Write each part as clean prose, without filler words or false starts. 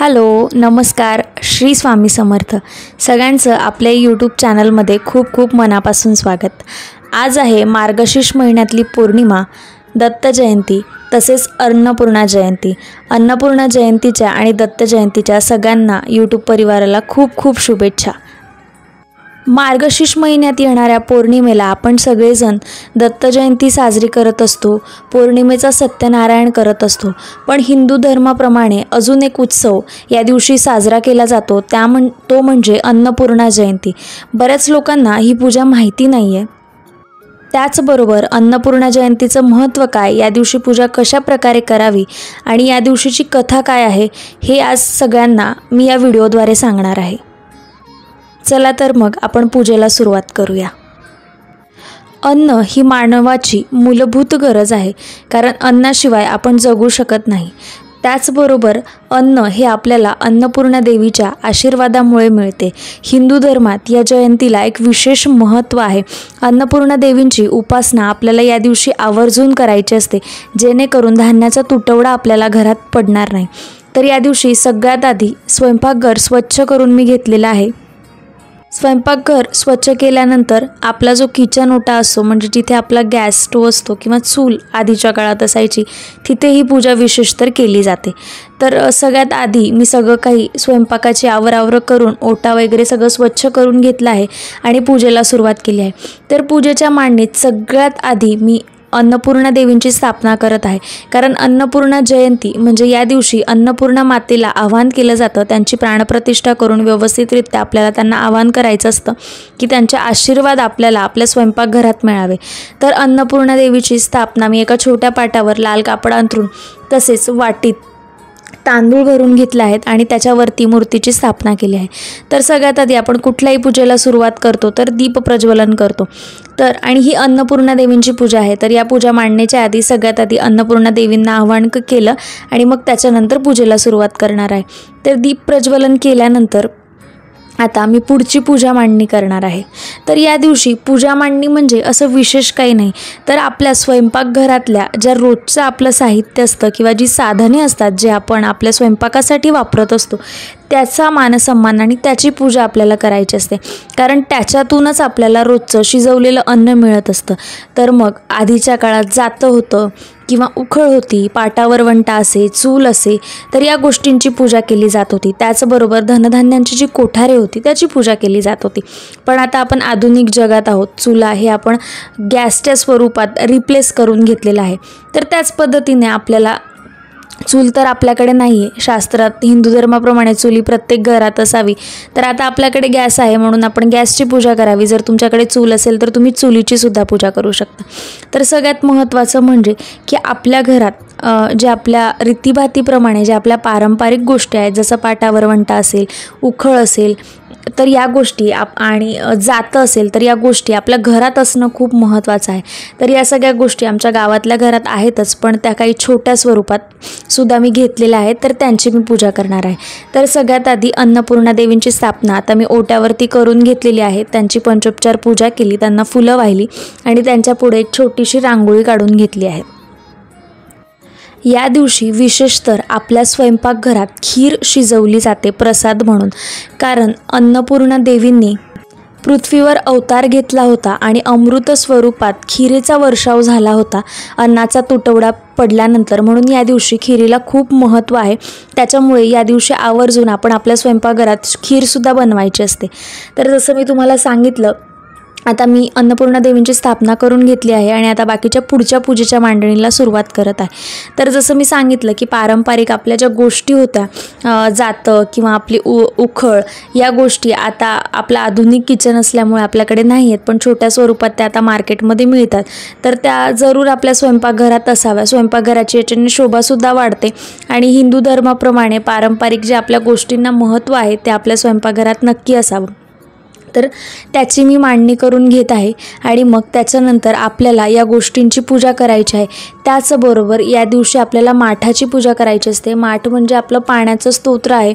Hello, नमस्कार. श्री स्वामी समर्थ. सगळ्यांचं आपल्या यूट्यूब चॅनलमध्ये खूप खूप मनापासून स्वागत. आज आहे मार्गशीर्ष महिन्यातली पौर्णिमा, दत्त जयंती, तसेच अन्नपूर्णा जयंती. अन्नपूर्णा जयंतीच्या आणि दत्त जयंतीच्या सगळ्यांना यूट्यूब परिवाराला खूप खूप शुभेच्छा. मार्गशीर्ष महिन्यात येणाऱ्या पौर्णिमेला आपण सगळेजण दत्त जयंती साजरी करत असतो, पौर्णिमेचा सत्यनारायण करत असतो. पण हिंदू धर्माप्रमाणे अजून एक उत्सव या दिवशी साजरा केला जातो, तो म्हणजे अन्नपूर्णा जयंती. बऱ्याच लोकांना ही पूजा माहिती नाही आहे. त्याचबरोबर अन्नपूर्णा जयंतीचं महत्त्व काय, या दिवशी पूजा कशा प्रकारे करावी आणि या दिवशीची कथा काय आहे, हे आज सगळ्यांना मी या व्हिडिओद्वारे सांगणार आहे. चला तर मग आपण पूजेला सुरुवात करूया. अन्न ही मानवाची मूलभूत गरज आहे, कारण अन्नाशिवाय आपण जगू शकत नाही. त्याचबरोबर अन्न हे आपल्याला अन्नपूर्णा देवीच्या आशीर्वादामुळे मिळते. हिंदू धर्मात या जयंतीला एक विशेष महत्त्व आहे. अन्नपूर्णा देवींची उपासना आपल्याला या दिवशी आवर्जून करायची असते, जेणेकरून धान्याचा तुटवडा आपल्याला घरात पडणार नाही. तर या दिवशी सगळ्यात आधी स्वयंपाकघर स्वच्छ करून मी घेतलेला आहे. स्वयंपाकघर स्वच्छ केल्यानंतर आपला जो किचन ओटा असतो, म्हणजे जिथे आपला गॅस स्टोव्ह असतो किंवा चूल आधीच्या काळात असायची, तिथे ही पूजा विशेष तर केली जाते. तर सगळ्यात आधी मी सगळं काही स्वयंपाकाची आवरावर करून ओटा वगैरे सगळं स्वच्छ करून घेतलं आहे आणि पूजेला सुरुवात केली आहे. तर पूजेच्या मांडणीत सगळ्यात आधी मी अन्नपूर्णा देवींची स्थापना करत आहे, कारण अन्नपूर्णा जयंती म्हणजे या दिवशी अन्नपूर्णा मातेला आवाहन केलं जातं. त्यांची प्राणप्रतिष्ठा करून व्यवस्थितरित्या आपल्याला त्यांना आवाहन करायचं असतं की त्यांचे आशीर्वाद आपल्याला आपल्या स्वयंपाकघरात मिळावे. तर अन्नपूर्णा देवीची स्थापना मी एका छोट्या पाटावर लाल कापड अंथरून तसेच वाटीत तांदूळ भरून घेतले आहेत आणि त्याच्यावरती मूर्तीची स्थापना केली आहे. तर सगळ्यात आधी आपण कुठल्याही पूजेला सुरुवात करतो तर दीप प्रज्वलन करतो. तर आणि ही अन्नपूर्णा देवींची पूजा आहे. तर या पूजा मांडण्याच्या आधी सगळ्यात आधी अन्नपूर्णा देवींना आवाहन केलं आणि मग त्याच्यानंतर पूजेला सुरुवात करणार आहे. तर दीप प्रज्वलन केल्यानंतर आता मी पुढची पूजा मांडणी करणार आहे. तर या दिवशी पूजा मांडणी म्हणजे असं विशेष काही नाही, तर आपल्या स्वयंपाकघरातल्या ज्या रोजचं आपलं साहित्य असतं किंवा जी साधने असतात जे आपण आपल्या स्वयंपाकासाठी वापरत असतो, त्याचा मानसन्मान आणि त्याची पूजा आपल्याला करायची असते, कारण त्याच्यातूनच आपल्याला रोजचं शिजवलेलं अन्न मिळत असतं. तर मग आधीच्या काळात जातं होतं किंवा उखळ होती, पाटावर वंटा असे, चूल असे, तर या गोष्टींची पूजा केली जात होती. त्याचबरोबर धनधान्यांची जी कोठारे होती त्याची पूजा केली जात होती. पण आता आपण आधुनिक जगात आहोत. चुला हे आपण गॅसच्या स्वरूपात रिप्लेस करून घेतलेलं आहे. तर त्याच पद्धतीने आपल्याला चूल तर आपल्याकडे नाही आहे. शास्त्रात हिंदू धर्माप्रमाणे चुली प्रत्येक घरात असावी. तर आता आपल्याकडे गॅस आहे म्हणून आपण गॅसची पूजा करावी. जर तुमच्याकडे चूल असेल तर तुम्ही चुलीची सुद्धा पूजा करू शकता. तर सगळ्यात महत्त्वाचं म्हणजे की आपल्या घरात जे आपल्या रीतीभातीप्रमाणे ज्या आपल्या पारंपरिक गोष्टी आहेत, जसं पाटावर वंटा असेल, उखळ असेल, तर या गोष्टी आणि जातं असेल, तर या गोष्टी आपल्या घरात असणं खूप महत्त्वाचं आहे. तर या सगळ्या गोष्टी आमच्या गावातल्या घरात आहेतच, पण त्या काही छोट्या स्वरूपात सुद्धा मी घेतलेल्या आहेत, तर त्यांची मी पूजा करणार आहे. तर सगळ्यात आधी अन्नपूर्णा देवींची स्थापना आता मी ओट्यावरती करून घेतलेली आहे. त्यांची पंचोपचार पूजा केली, त्यांना फुलं वाहिली आणि त्यांच्या पुढे एक छोटीशी रांगोळी काढून घेतली आहे. या दिवशी विशेष तर आपल्या स्वयंपाकघरात खीर शिजवली जाते प्रसाद म्हणून, कारण अन्नपूर्णा देवींनी पृथ्वीवर अवतार घेतला होता आणि अमृत स्वरूपात खिरीचा वर्षाव झाला होता अन्नाचा तुटवडा पडल्यानंतर. म्हणून या दिवशी खिरीला खूप महत्त्व आहे. त्याच्यामुळे या दिवशी आवर्जून आपण आपल्या स्वयंपाकघरात खीरसुद्धा बनवायची असते. तर जसं मी तुम्हाला सांगितलं, आता मी अन्नपूर्णा देवींची स्थापना करून घेतली आहे आणि आता बाकीच्या पुढच्या पूजेच्या मांडणीला सुरुवात करत आहे. तर जसं मी सांगितलं की पारंपरिक आपल्या ज्या गोष्टी होत्या, जातं किंवा आपली उखळ, या गोष्टी आता आपलं आधुनिक किचन असल्यामुळे आपल्याकडे नाही आहेत, पण छोट्या स्वरूपात त्या आता मार्केटमध्ये मिळतात. तर त्या जरूर आपल्या स्वयंपाकघरात असाव्या. स्वयंपाकघराची याच्याने शोभासुद्धा वाढते आणि हिंदू धर्माप्रमाणे पारंपरिक जे आपल्या गोष्टींना महत्त्व आहे ते आपल्या स्वयंपाकघरात नक्की असावं. तर त्याची मी मांडणी करून घेत आहे आणि मग त्याच्यानंतर आपल्याला या गोष्टींची पूजा करायची आहे. त्याचबरोबर या दिवशी आपल्याला माठाची पूजा करायची असते. माठ म्हणजे आपलं पाण्याचं स्तोत्र आहे,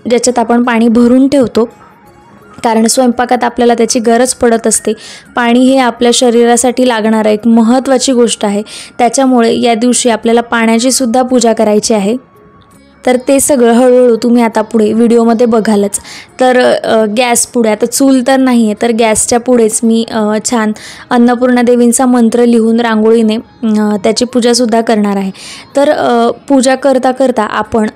ज्याच्यात आपण पाणी भरून ठेवतो, कारण स्वयंपाकात आपल्याला त्याची गरज पडत असते. पाणी हे आपल्या शरीरासाठी लागणारं एक महत्त्वाची गोष्ट आहे. त्याच्यामुळे या दिवशी आपल्याला पाण्याची सुद्धा पूजा करायची आहे. तर ते सगळं हळूहळू तुम्ही आता पुढे व्हिडिओमध्ये बघालच. तर गॅस पुढे आता चूल तर नाही आहे, तर गॅसच्या पुढेच मी छान अन्नपूर्णा देवींचा मंत्र लिहून रांगोळीने त्याची पूजासुद्धा करणार आहे. तर पूजा करता करता आपण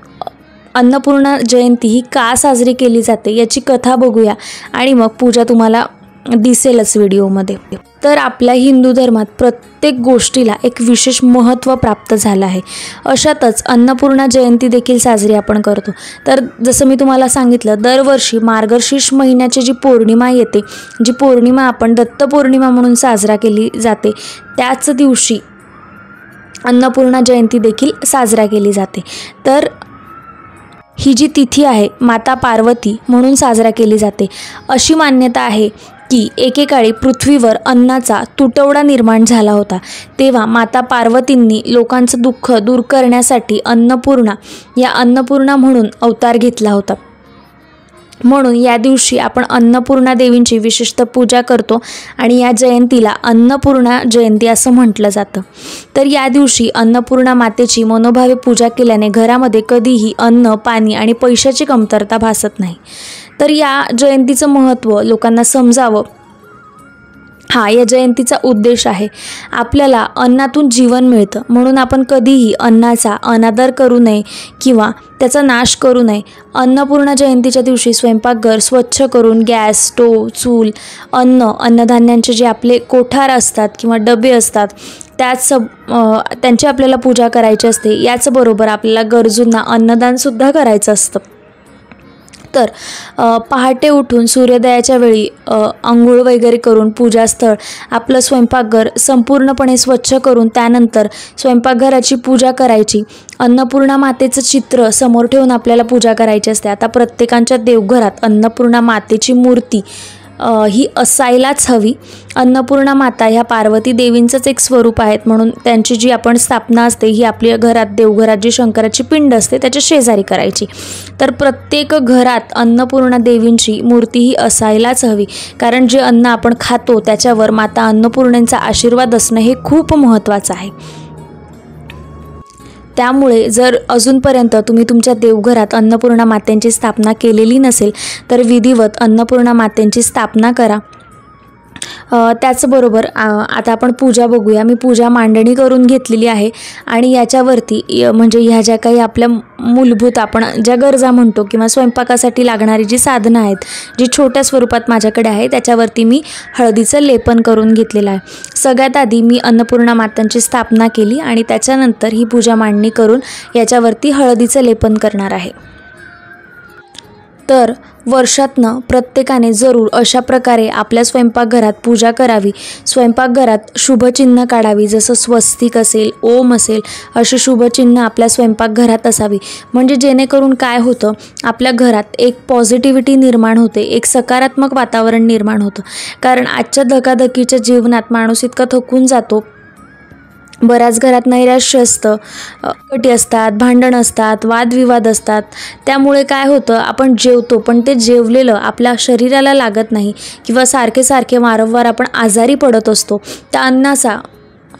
अन्नपूर्णा जयंती ही का साजरी केली जाते याची कथा बघूया आणि मग पूजा तुम्हाला दिसेलच व्हिडिओमध्ये. तर आपल्या हिंदू धर्मात प्रत्येक गोष्टीला एक विशेष महत्त्व प्राप्त झालं आहे. अशातच अन्नपूर्णा जयंती देखील साजरी आपण करतो. तर जसं मी तुम्हाला सांगितलं, दरवर्षी मार्गशीर्ष महिन्याची जी पौर्णिमा येते, जी पौर्णिमा आपण दत्त पौर्णिमा म्हणून साजरा केली जाते, त्याच दिवशी अन्नपूर्णा जयंती देखील साजरा केली जाते. तर ही जी तिथी आहे माता पार्वती म्हणून साजरा केली जाते. अशी मान्यता आहे की एकेकाळी पृथ्वीवर अन्नाचा तुटवडा निर्माण झाला होता. तेव्हा माता पार्वतींनी लोकांचं दुःख दूर करण्यासाठी अन्नपूर्णा म्हणून अवतार घेतला होता. म्हणून या दिवशी आपण अन्नपूर्णा देवींची विशिष्ट पूजा करतो आणि या जयंतीला अन्नपूर्णा जयंती असं म्हटलं जातं. तर या दिवशी अन्नपूर्णा मातेची मनोभावे पूजा केल्याने घरामध्ये कधीही अन्न, पाणी आणि पैशाची कमतरता भासत नाही. तर या जयंतीचं महत्त्व लोकांना समजावं, हा या जयंतीचा उद्देश आहे. आपल्याला अन्नातून जीवन मिळतं, म्हणून आपण कधीही अन्नाचा अनादर करू नये किंवा त्याचा नाश करू नये. अन्नपूर्णा जयंतीच्या दिवशी स्वयंपाकघर स्वच्छ करून गॅस, स्टोव, चूल, अन्नधान्यांचे जे आपले कोठार असतात किंवा डबे असतात त्यांची आपल्याला पूजा करायची असते. याचबरोबर आपल्याला गरजूंना अन्नदानसुद्धा करायचं असतं. तर पहाटे उठून सूर्योदयाच्या वेळी अंघोळ वगैरे करून पूजास्थळ आपलं स्वयंपाकघर संपूर्णपणे स्वच्छ करून त्यानंतर स्वयंपाकघराची पूजा करायची. अन्नपूर्णा मातेचं चित्र समोर ठेवून आपल्याला पूजा करायची असते. आता प्रत्येकाच्या देवघरात अन्नपूर्णा मातेची मूर्ती ही असायलाच हवी. अन्नपूर्णा माता ह्या पार्वती देवींचंच एक स्वरूप आहेत, म्हणून त्यांची जी आपण स्थापना असते ही आपल्या घरात, देवघरात जी शंकराची पिंड असते त्याच्या शेजारी करायची. तर प्रत्येक घरात अन्नपूर्णा देवींची मूर्ती ही असायलाच हवी, कारण जे अन्न आपण खातो त्याच्यावर माता अन्नपूर्णेचा आशीर्वाद असणं हे खूप महत्त्वाचं आहे. त्यामुळे जर अजूनपर्यंत तुम्ही तुमच्या देवघरात अन्नपूर्णा मातेची स्थापना केलेली नसेल तर विधिवत अन्नपूर्णा मातेची स्थापना करा. त्याचबरोबर आता आपण पूजा बघूया. मी पूजा मांडणी करून घेतलेली आहे आणि याच्यावरती म्हणजे ह्या ज्या काही आपल्या मूलभूत आपण ज्या गरजा म्हणतो किंवा स्वयंपाकासाठी लागणारी जी साधनं आहेत, जी छोट्या स्वरूपात माझ्याकडे आहे, त्याच्यावरती मी हळदीचं लेपन करून घेतलेलं आहे. सगळ्यात आधी मी अन्नपूर्णा मातांची स्थापना केली आणि त्याच्यानंतर ही पूजा मांडणी करून याच्यावरती हळदीचं लेपन करणार आहे. तर वर्षातनं प्रत्येकाने जरूर अशा प्रकारे आपल्या स्वयंपाकघरात पूजा करावी. स्वयंपाकघरात शुभचिन्ह काढावी, जसं स्वस्तिक असेल, ओम असेल, अशी शुभचिन्ह आपल्या स्वयंपाकघरात असावी. म्हणजे जेणेकरून काय होतं, आपल्या घरात एक पॉझिटिव्हिटी निर्माण होते, एक सकारात्मक वातावरण निर्माण होतं. कारण आजच्या धकाधकीच्या जीवनात माणूस इतका थकून जातो, बऱ्याच घरात नैराश्य असतं, कटी असतात, भांडण असतात, वादविवाद असतात. त्यामुळे काय होतं, आपण जेवतो पण ते जेवलेलं आपल्या शरीराला लागत नाही किंवा सारखे वारंवार आपण आजारी पडत असतो. त्या अन्नाचा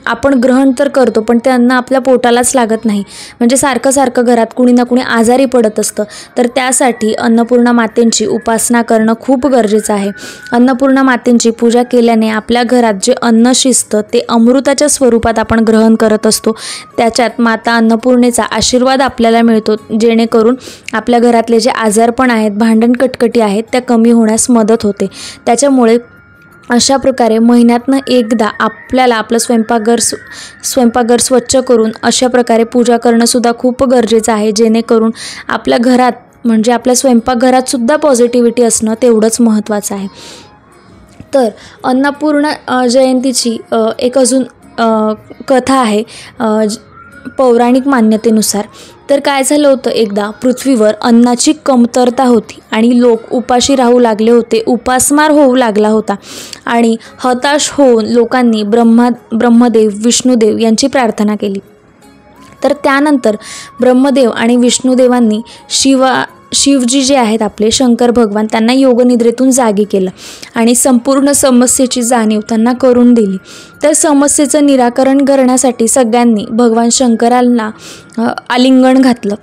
आपण ग्रहण तर करतो पण ते अन्न आपल्या पोटालाच लागत नाही. म्हणजे सारखं घरात कुणी ना कुणी आजारी पडत असतं. तर त्यासाठी अन्नपूर्णा मातेची उपासना करणं खूप गरजेचं आहे. अन्नपूर्णा मातेची पूजा केल्याने आपल्या घरात जे अन्न शिजतं ते अमृताच्या स्वरूपात आपण ग्रहण करत असतो. त्याच्यात माता अन्नपूर्णेचा आशीर्वाद आपल्याला मिळतो, जेणेकरून आपल्या घरातले जे आजारपण आहेत, भांडण कटकटी आहेत, त्या कमी होण्यास मदत होते. त्याच्यामुळे अशा प्रकारे महिन्यातनं एकदा आपल्याला आपलं स्वयंपाकघर स्वच्छ करून अशा प्रकारे पूजा करणंसुद्धा खूप गरजेचं आहे, जेणेकरून आपल्या घरात म्हणजे आपल्या स्वयंपाकघरातसुद्धा पॉझिटिव्हिटी असणं तेवढंच महत्त्वाचं आहे. तर अन्नपूर्णा जयंतीची एक अजून कथा आहे पौराणिक मान्यतेनुसार. तर काय झालं होतं, एकदा पृथ्वीवर अन्नाची कमतरता होती आणि लोक उपाशी राहू लागले होते, उपासमार होऊ लागला होता आणि हताश होऊन लोकांनी ब्रह्मदेव, विष्णुदेव यांची प्रार्थना केली. तर त्यानंतर ब्रह्मदेव आणि विष्णुदेवांनी शिवजी जे आहेत आपले शंकर भगवान, त्यांना योगनिद्रेतून जागे केलं आणि संपूर्ण समस्येची जाणीव त्यांना करून दिली. तर समस्येचं निराकरण करण्यासाठी सगळ्यांनी भगवान शंकरांना आलिंगन घातलं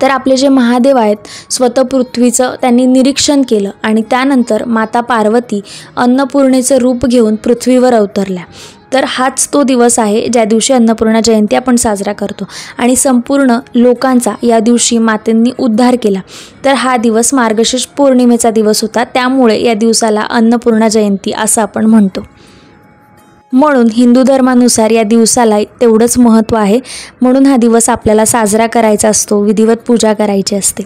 तर आपले जे महादेव आहेत स्वतः पृथ्वीचं त्यांनी निरीक्षण केलं आणि त्यानंतर माता पार्वती अन्नपूर्णेचं रूप घेऊन पृथ्वीवर अवतरल्या. तर हाच तो दिवस आहे ज्या दिवशी अन्नपूर्णा जयंती आपण साजरा करतो आणि संपूर्ण लोकांचा या दिवशी मातेंनी उद्धार केला. तर हा दिवस मार्गशीर्ष पौर्णिमेचा दिवस होता, त्यामुळे या दिवसाला अन्नपूर्णा जयंती असं आपण म्हणतो. म्हणून हिंदू धर्मानुसार या दिवसाला तेवढंच महत्त्व आहे, म्हणून हा दिवस आपल्याला साजरा करायचा असतो, विधिवत पूजा करायची असते.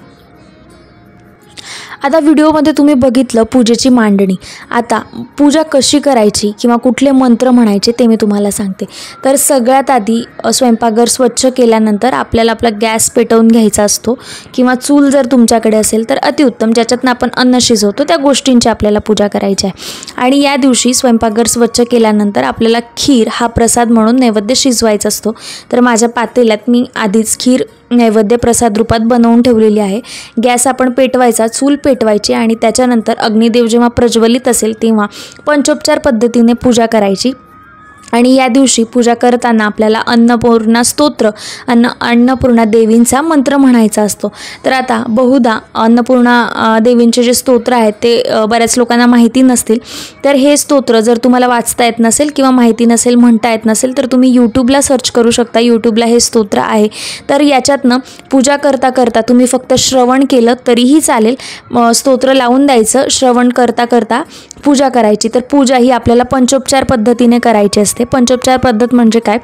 आता व्हिडिओमध्ये तुम्ही बघितलं पूजेची मांडणी. आता पूजा कशी करायची किंवा कुठले मंत्र म्हणायचे ते मी तुम्हाला सांगते. तर सगळ्यात आधी स्वयंपाकघर स्वच्छ केल्यानंतर आपल्याला आपला गॅस पेटवून घ्यायचा असतो किंवा चूल जर तुमच्याकडे असेल तर अतिउत्तम, ज्याच्यातनं आपण अन्न शिजवतो त्या गोष्टींची आपल्याला पूजा करायची आहे. आणि या दिवशी स्वयंपाकघर स्वच्छ केल्यानंतर आपल्याला खीर हा प्रसाद म्हणून नैवेद्य शिजवायचा असतो. तर माझ्या पातेल्यात मी आधीच खीर नैवेद्य प्रसाद रूपात बनवून ठेवलेली आहे. गॅस आपण पेटवायचा, चूल पेटवायची आणि त्याच्यानंतर अग्निदेव जेव्हा प्रज्वलित असेल तेव्हा पंचोपचार पद्धतीने पूजा करायची. आणि या दिवशी पूजा करताना आपल्याला अन्नपूर्णा स्तोत्र अन्नपूर्णा देवींचा मंत्र म्हणायचा असतो. तर आता बहुधा अन्नपूर्णा देवींचे जे स्तोत्र आहेत ते बऱ्याच लोकांना माहिती नसतील. तर हे स्तोत्र जर तुम्हाला वाचता येत नसेल किंवा माहिती नसेल, म्हणता येत नसेल, तर तुम्ही यूट्यूबला सर्च करू शकता. यूट्यूबला हे स्तोत्र आहे. तर याच्यातनं पूजा करता करता तुम्ही फक्त श्रवण केलं तरीही चालेल. स्तोत्र लावून द्यायचं, श्रवण करता करता पूजा करायची. तर पूजा ही आपल्याला पंचोपचार पद्धतीने करायची असते. पंचोपचार पद्धत म्हणजे काय,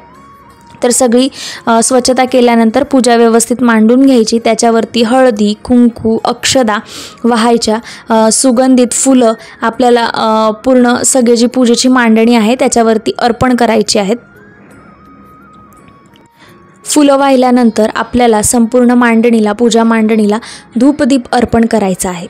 तर सगळी स्वच्छता केल्यानंतर पूजा व्यवस्थित मांडून घ्यायची. त्याच्यावरती हळदी, कुंकू, अक्षदा वाहायच्या, सुगंधित फुलं आपल्याला पूर्ण सगळी जी पूजेची मांडणी आहे त्याच्यावरती अर्पण करायची आहेत. फुलं वाहिल्यानंतर आपल्याला संपूर्ण मांडणीला, पूजा मांडणीला धूपदीप अर्पण करायचं आहे.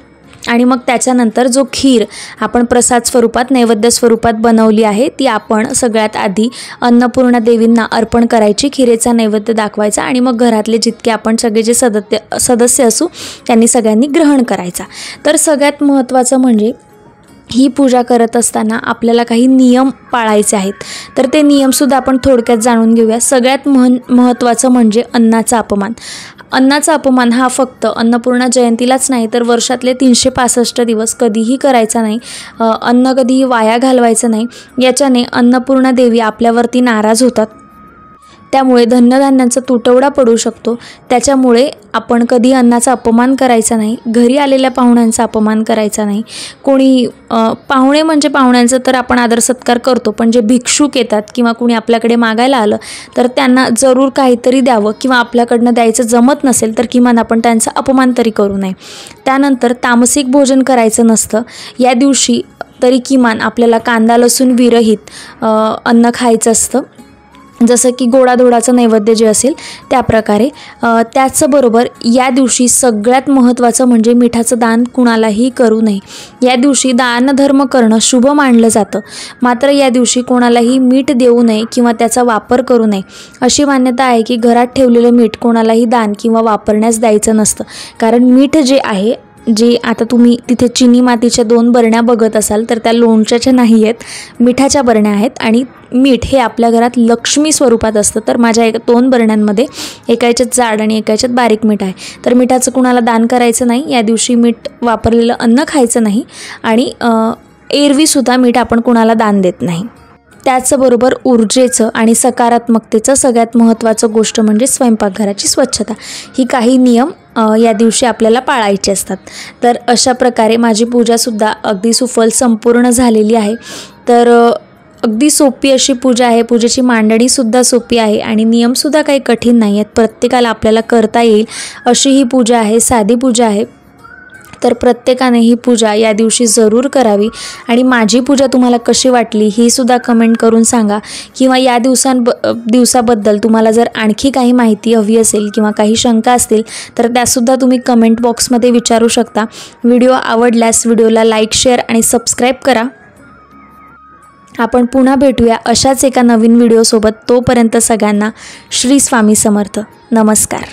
आणि मग त्याच्यानंतर जो खीर आपण प्रसाद स्वरूपात, नैवेद्य स्वरूपात बनवली आहे ती आपण सगळ्यात आधी अन्नपूर्णा देवींना अर्पण करायची. खिरेचा नैवेद्य दाखवायचा आणि मग घरातले जितके आपण सगळे जे सदस्य असू त्यांनी सगळ्यांनी ग्रहण करायचा. तर सगळ्यात महत्त्वाचं म्हणजे ही पूजा करत असताना आपल्याला काही नियम पाळायचे आहेत. तर ते नियमसुद्धा आपण थोडक्यात जाणून घेऊया. सगळ्यात महत्त्वाचं म्हणजे अन्नाचा अपमान. अन्नाचा अपमान हा फक्त अन्नपूर्णा जयंतीलाच नाही तर वर्षातले 365 दिवस कधीही करायचा नाही. अन्न कधीही वाया घालवायचं नाही. याच्याने अन्नपूर्णा देवी आपल्यावरती नाराज होतात. त्यामुळे धन्यधान्यांचा तुटवडा पडू शकतो. त्याच्यामुळे आपण कधी अन्नाचा अपमान करायचा नाही. घरी आलेल्या पाहुण्यांचा अपमान करायचा नाही. कोणी पाहुणे म्हणजे पाहुण्यांचा तर आपण आदर सत्कार करतो, पण जे भिक्षुक येतात किंवा कोणी आपल्याकडे मागायला आलं तर त्यांना जरूर काहीतरी द्यावं किंवा आपल्याकडनं द्यायचं जमत नसेल तर किमान आपण त्यांचा अपमान तरी करू नये. त्यानंतर तामसिक भोजन करायचं नसतं. या दिवशी तरी किमान आपल्याला कांदा लसूण विरहित अन्न खायचं असतं, जसं की गोडाधोडाचं नैवेद्य जे असेल त्या प्रकारे. त्याचबरोबर या दिवशी सगळ्यात महत्त्वाचं म्हणजे मिठाचं दान कुणालाही करू नये. या दिवशी दानधर्म करणं शुभ मानलं जातं, मात्र या दिवशी कोणालाही मीठ देऊ नये किंवा त्याचा वापर करू नये. अशी मान्यता आहे की घरात ठेवलेलं मीठ कोणालाही दान किंवा वापरण्यास द्यायचं नसतं. कारण मीठ जे आहे, जे आता तुम्ही तिथे चिनी मातीच्या 2 बरण्या बघत असाल तर त्या लोणच्याच्या नाही आहेत, मिठाच्या बरण्या आहेत. आणि मीठ हे आपल्या घरात लक्ष्मी स्वरूपात असतं. तर माझ्या 2 बरण्यांमध्ये एका याच्यात जाड आणि एका याच्यात बारीक मीठ आहे. तर मिठाचं कुणाला दान करायचं नाही. या दिवशी मीठ वापरलेलं अन्न खायचं नाही आणि एरवीसुद्धा मीठ आपण कुणाला दान देत नाही. त्याचबरोबर ऊर्जेचं आणि सकारात्मकतेचं सगळ्यात महत्त्वाचं गोष्ट म्हणजे स्वयंपाकघराची स्वच्छता. ही काही नियम या दिवशी आपल्याला पाळायचे असतात. तर अशा प्रकारे माझी पूजासुद्धा अगदी सुफल संपूर्ण झालेली आहे. तर अगदी सोपी अशी पूजा आहे. पूजेची मांडणीसुद्धा सोपी आहे आणि नियमसुद्धा काही कठीण नाही आहेत. प्रत्येकाला आपल्याला करता येईल अशी ही पूजा आहे. साधी पूजा आहे. तर प्रत्येकाने ही पूजा या दिवशी जरूर करावी. आणि माझी पूजा तुम्हाला कशी वाटली ही सुद्धा कमेंट करून सांगा. किंवा या दिवसाबद्दल तुम्हाला जर आणखी काही माहिती हवी असेल किंवा काही शंका असतील तर त्यासुद्धा तुम्ही कमेंट बॉक्समध्ये विचारू शकता. व्हिडिओ आवडल्यास व्हिडिओला लाईक, शेअर आणि सबस्क्राईब करा. आपण पुन्हा भेटूया अशाच एका नवीन व्हिडिओसोबत. तोपर्यंत सगळ्यांना श्री स्वामी समर्थ. नमस्कार.